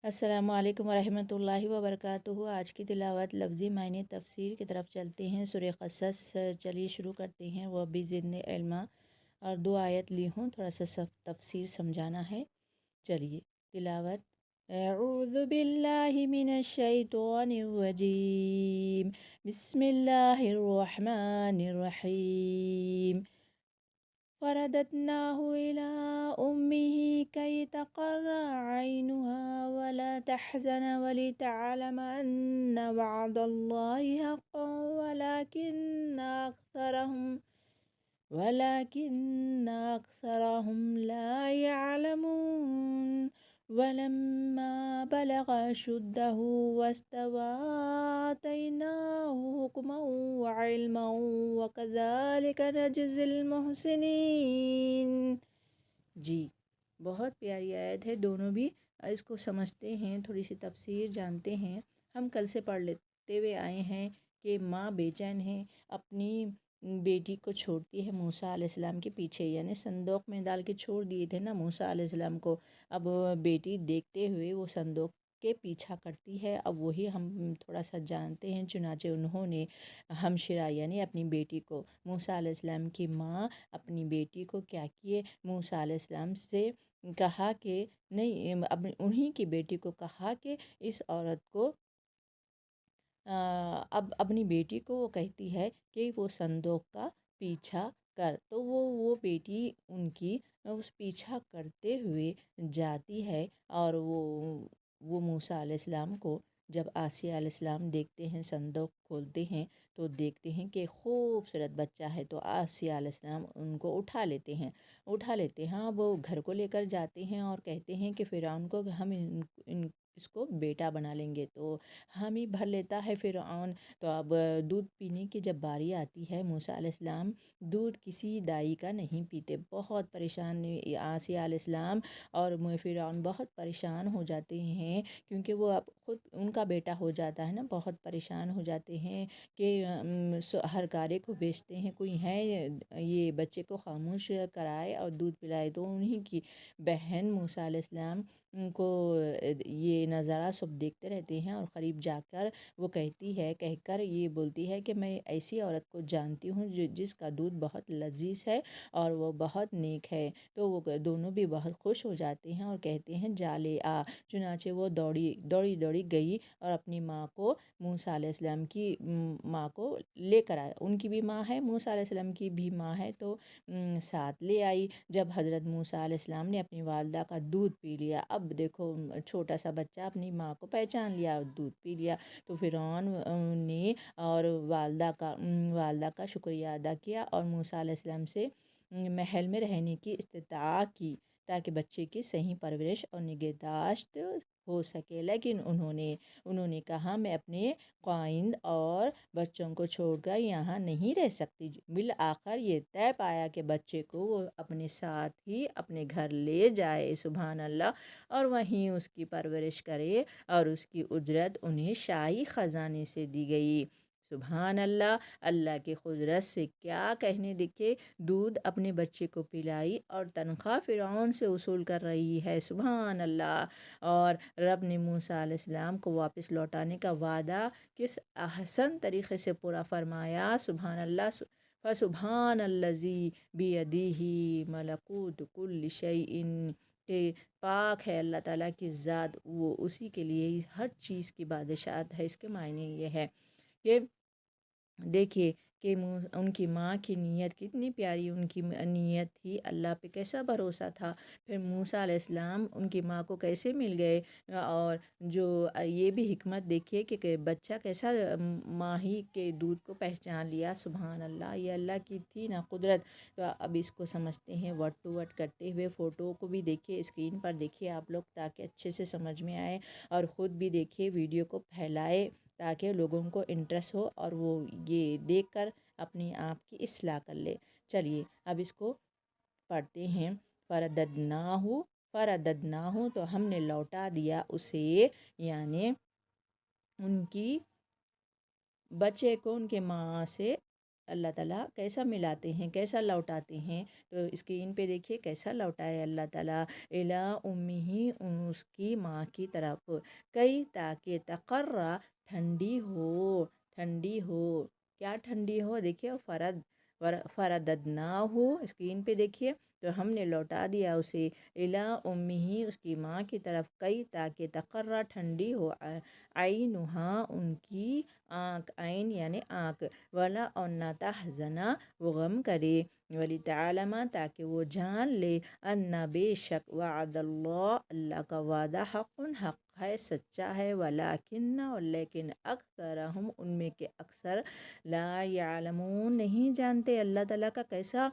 अस्सलामु अलैकुम वरहमतुल्लाहि वबरकातुहू। आज की तिलावत लफ्ज़ी मायने तफसीर की तरफ चलते हैं। सूरह क़सस चलिए शुरू करते हैं। वह भी ज़िदने इल्मा। और दो आयत ली हूँ, थोड़ा सा सब तफसीर समझाना है। चलिए तिलावत। अऊज़ु बिल्लाहि मिनश शैतानिर रजीम। बिस्मिल्लाहिर रहमानिर रहीम। फरददनाहु इला उम्मिही कई तक़र्रा ऐनुहा वला तहज़न वलितअलम अन्ना वअदल्लाहि हक़्क़ुन वलाकिन्न अक्सरहुम ला यअलमून। वलम्मा बलग अशुद्धहु वस्तवा आतैनाहु हुक्मन व इल्मन व कज़ालिका नजज़िल मुहसिनीन। जी, बहुत प्यारी आयत है। दोनों भी इसको समझते हैं, थोड़ी सी तफसीर जानते हैं। हम कल से पढ़ लेते हुए आए हैं कि माँ बेचैन है, अपनी बेटी को छोड़ती है मूसा अलैहिस्सलाम के पीछे, यानी संदूक में डाल के छोड़ दिए थे ना मूसा अलैहिस्सलाम को। अब बेटी देखते हुए वो संदूक के पीछा करती है। अब वही हम थोड़ा सा जानते हैं। चुनाचे उन्होंने हमशिरा यानी अपनी बेटी को, मूसा अलैहिस्सलाम की माँ अपनी बेटी को क्या किए, मूसा अलैहिस्सलाम से कहा कि नहीं, अपनी उन्हीं की बेटी को कहा कि इस औरत को अब अपनी बेटी को वो कहती है कि वो संदूक का पीछा कर। तो वो बेटी उनकी उस पीछा करते हुए जाती है। और वो मूसा अलैहिस्सलाम को जब आसिया अलैहिस्सलाम देखते हैं, संदूक खोलते हैं तो देखते हैं कि खूबसूरत बच्चा है। तो आसिया अलैहिस्सलाम उनको उठा लेते हैं। अब वो घर को लेकर जाते हैं और कहते हैं कि फ़िरौन को हम इसको बेटा बना लेंगे। तो हम ही भर लेता है फ़िरौन। तो अब दूध पीने की जब बारी आती है, मूसा अलैहिस्सलाम दूध किसी दाई का नहीं पीते। बहुत परेशान आसिया अलैहिस्सलाम और फ़िरौन बहुत परेशान हो जाते हैं, क्योंकि वो अब खुद उनका बेटा हो जाता है ना। बहुत परेशान हो जाते हैं कि हर कार्य को बेचते हैं। कोई है ये बच्चे को खामोश कराए और दूध पिलाए। तो उन्हीं की बहन मूसा अलैहिस्सलाम को ये नज़ारा सब देखते रहते हैं। और क़रीब जाकर वो कहकर ये बोलती है कि मैं ऐसी औरत को जानती हूँ जिसका दूध बहुत लजीज है और वो बहुत नेक है। तो वो दोनों भी बहुत खुश हो जाते हैं और कहते हैं जा ले आ। चुनाचे वो दौड़ी दौड़ी दौड़ी गई और अपनी माँ को, मूसा अलैहिस्सलाम की माँ को लेकर आए। उनकी भी माँ है, मूसा अलैहिस्सलाम की भी माँ है, तो साथ ले आई। जब हज़रत मूसा अलैहिस्सलाम ने अपनी वालदा का दूध पी लिया, अब देखो छोटा सा बच्चा अपनी माँ को पहचान लिया और दूध पी लिया। तो फ़िरौन ने और वालदा का शुक्रिया अदा किया और मूसा अलैहिस्सलाम से महल में रहने की इस्तिता की, ताकि बच्चे की सही परवरिश और निगहदाश्त हो सके। लेकिन उन्होंने कहा मैं अपने क़ाइंद और बच्चों को छोड़कर यहाँ नहीं रह सकती। बिल आखिर ये तय पाया कि बच्चे को वो अपने साथ ही अपने घर ले जाए, सुभान अल्लाह, और वहीं उसकी परवरिश करे और उसकी उजरत उन्हें शाही ख़जाने से दी गई। सुभान अल्लाह, अल्लाह की कुदरत से क्या कहने। दिखे दूध अपने बच्चे को पिलाई और तनख्वाह फ़िरौन से वसूल कर रही है। सुभान अल्लाह। और रब ने मूसा अलैहिस्सलाम को वापस लौटाने का वादा किस अहसन तरीक़े से पूरा फरमाया। सुभान अल्लाह। फ़सुब्हान अल्लज़ी बियदिही मलकूत कुल्लि शैइन, के पाक है अल्लाह ताला की ज़ात, वो उसी के लिए ही हर चीज़ की बादशाहत है। इसके मायने ये है कि देखिए कि उनकी माँ की नीयत कितनी प्यारी, उनकी नीयत थी, अल्लाह पे कैसा भरोसा था। फिर मूसा अलैहिस्सलाम उनकी माँ को कैसे मिल गए। और जो ये भी हिकमत देखिए कि बच्चा कैसा माँ ही के दूध को पहचान लिया। सुभान अल्लाह, ये अल्लाह की थी ना कुदरत। तो अब इसको समझते हैं वर्ड टू वर्ड करते हुए। फ़ोटो को भी देखिए, स्क्रीन पर देखिए आप लोग, ताकि अच्छे से समझ में आए, और ख़ुद भी देखिए, वीडियो को फैलाए ताकि लोगों को इंटरेस्ट हो और वो ये देखकर अपनी आप की इस्लाह कर ले। चलिए अब इसको पढ़ते हैं। फ़रददनाहु, फ़रददनाहु तो हमने लौटा दिया उसे, यानी उनकी बच्चे को उनके माँ से اللہ تعالیٰ کیسا ملاتے ہیں، کیسا لوٹاتے ہیں، تو اسکرین پہ دیکھیے کیسا لوٹائے اللہ تعالیٰ، الا امہ، اس کی ماں کی طرف، کئی تاکہ تقرہ، ٹھنڈی ہو، ٹھنڈی ہو، کیا ٹھنڈی ہو، دیکھیے فرددنا ہو، اسکرین پہ دیکھیے، تو ہم نے لوٹا دیا اسے، الا امہ، اس کی ماں کی طرف، کئی تاکہ تقرہ، ٹھنڈی ہو، عینہا، ان کی آنکھ، عین یعنی آنکھ، ولا اور نہ تحزنا، وہ غم کرے، ولتعلم، تاکہ وہ جان لے، ان بے شک، وعد اللہ، اللہ کا وعدہ، حق ہے، سچا ہے، ولیکن، اور لیکن، اکثرہم، ان میں کے اکثر، لا یعلمون، نہیں جانتے اللہ تعالیٰ کا کیسا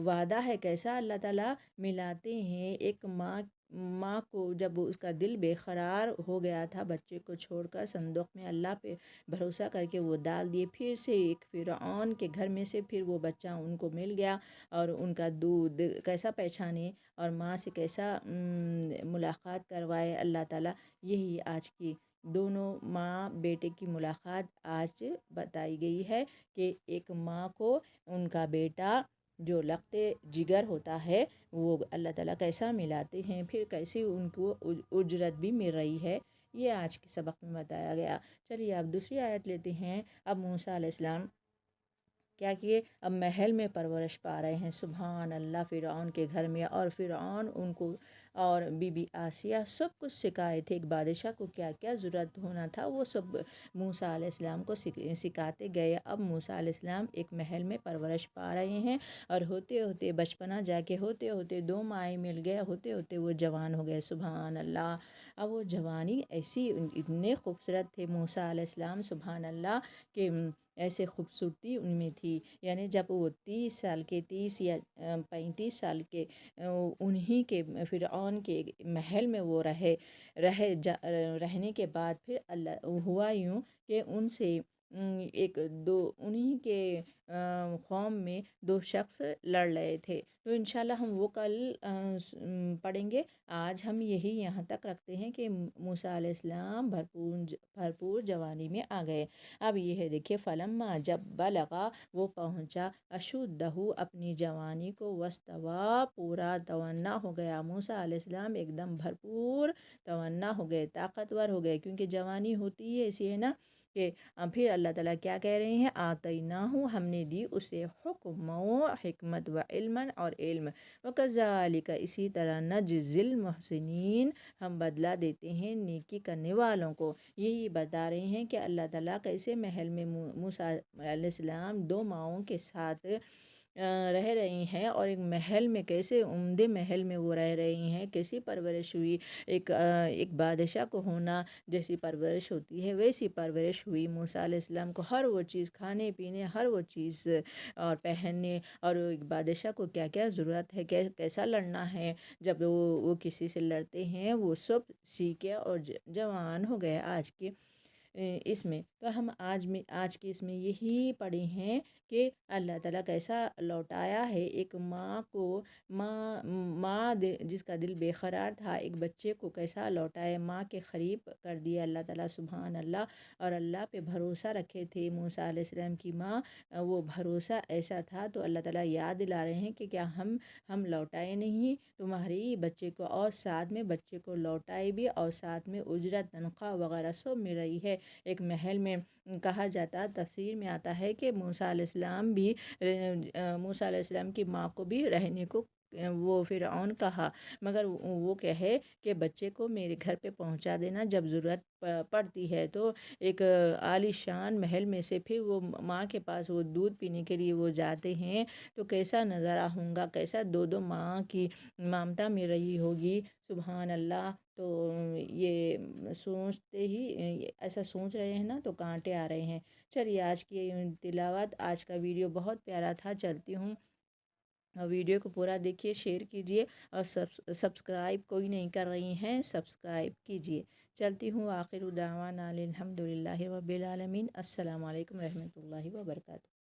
وعدہ ہے، کیسا اللہ تعالیٰ ملاتے ہیں۔ ایک ماں کو جب اس کا دل بے قرار ہو گیا تھا بچے کو چھوڑ کر، صندوق میں اللہ پہ بھروسہ کر کے وہ ڈال دیے، پھر سے ایک فرعون کے گھر میں سے پھر وہ بچہ ان کو مل گیا، اور ان کا دودھ کیسا پہچانے اور ماں سے کیسا ملاقات کروائے اللہ تعالیٰ، یہی آج کی دونوں ماں بیٹے کی ملاقات آج بتائی گئی ہے، کہ ایک ماں کو ان کا بیٹا جو لگتے جگر ہوتا ہے وہ اللہ تعالیٰ کیسا ملاتے ہیں، پھر کیسے ان کو اجرت بھی مل رہی ہے، یہ آج کے سبق میں بتایا گیا۔ چلیے اب دوسری آیت لیتے ہیں۔ اب موسیٰ علیہ السلام کیا کیے، اب محل میں پرورش پا رہے ہیں، سبحان اللہ، فرعون کے گھر میں، اور فرعون ان کو اور بی بی آسیہ سب کچھ سکھائے تھے، ایک بادشاہ کو کیا کیا ضرورت ہونا تھا وہ سب موسیٰ علیہ السلام کو سکھاتے گئے۔ اب موسیٰ علیہ السلام ایک محل میں پرورش پا رہے ہیں، اور ہوتے ہوتے بچپنا جا کے ہوتے ہوتے 2 مائیں مل گئے، ہوتے ہوتے وہ جوان ہو گئے، سبحان اللہ۔ اب وہ جوانی ایسی، اتنے خوبصورت تھے موسیٰ علیہ السلام، سبحان اللہ، کہ ایسے خوبصورتی ان میں تھی، یعنی جب وہ 30 سال کے، 30 یا 35 سال کے، انہی کے فرعون کے محل میں وہ رہنے کے بعد پھر اللہ ہوا یوں کہ ان سے ایک دو انہی کے قوم میں 2 شخص لڑ رہے تھے، تو انشاءاللہ ہم وہ کل پڑھیں گے۔ آج ہم یہی یہاں تک رکھتے ہیں کہ موسیٰ علیہ السلام بھرپور جوانی میں آ گئے۔ اب یہ ہے دیکھیے، فلما، جب بلغا، وہ پہنچا، اشدہ، اپنی جوانی کو، واستوی، پورا توانا ہو گیا، موسیٰ علیہ السلام ایک دم بھرپور توانا ہو گئے، طاقتور ہو گئے، کیونکہ جوانی ہوتی ہے اسی ہے نا، کہ پھر اللہ تعالیٰ کیا کہہ رہے ہیں، آتیناہ، ہم نے دی اسے، حکم و حکمت، و علما، اور علم، وکذالک، اسی طرح، نجزی المحسنین، ہم بدلہ دیتے ہیں نیکی کرنے والوں کو۔ یہی بتا رہے ہیں کہ اللہ تعالیٰ کیسے محل میں موسیٰ علیہ السلام 2 ماؤں کے ساتھ رہ رہی ہیں، اور ایک محل میں کیسے عمدہ محل میں وہ رہ رہی ہیں، کیسی پرورش ہوئی، ایک بادشاہ کو ہونا جیسی پرورش ہوتی ہے ویسی پرورش ہوئی موسیٰ علیہ السلام کو، ہر وہ چیز، کھانے پینے، ہر وہ چیز، اور پہننے، اور ایک بادشاہ کو کیا کیا ضرورت ہے، کیسا لڑنا ہے، جب وہ کسی سے لڑتے ہیں وہ سب سیکھے، اور جوان ہو گئے آج کے اس میں۔ تو ہم آج کے اس میں یہی پڑھے ہیں کہ اللہ تعالیٰ کیسا لوٹایا ہے ایک ماں کو، ماں جس کا دل بے قرار تھا، ایک بچے کو کیسا لوٹایا، ماں کے قریب کر دیا اللہ تعالیٰ، سبحان اللہ، اور اللہ پہ بھروسہ رکھے تھے موسیٰ علیہ السلام کی ماں، وہ بھروسہ ایسا تھا، تو اللہ تعالیٰ یاد دلا رہے ہیں کہ کیا ہم لوٹائے نہیں تمہاری بچے کو، اور ساتھ میں بچے کو لوٹائے بھی، اور ساتھ میں اجرت، تنخواہ وغیرہ سب مل رہی ہے۔ ایک محل میں کہا جاتا، تفسیر میں آتا ہے کہ موسیٰ علیہ السلام بھی، موسیٰ علیہ السلام کی ماں کو بھی رہنے کو وہ فرعون کہا، مگر وہ کہے کہ بچے کو میرے گھر پہ پہنچا دینا، جب ضرورت پڑتی ہے تو ایک عالی شان محل میں سے پھر وہ ماں کے پاس وہ دودھ پینے کے لیے وہ جاتے ہیں، تو کیسا نظارہ ہوگا، کیسا 2 ماں کی ممتا میں رہی ہوگی، سبحان اللہ۔ تو یہ سوچتے ہی ایسا سوچ رہے ہیں نا تو کانٹے آ رہے ہیں۔ چلیے آج کی تلاوت، آج کا ویڈیو بہت پیارا تھا، چلتی ہوں، ویڈیو کو پورا دیکھیے، شیئر کیجیے، اور سبسکرائب کوئی نہیں کر رہی ہیں، سبسکرائب کیجیے۔ چلتی ہوں، آخر دعوانا الحمد للہ رب العالمین، السلام علیکم رحمۃ اللہ وبرکاتہ۔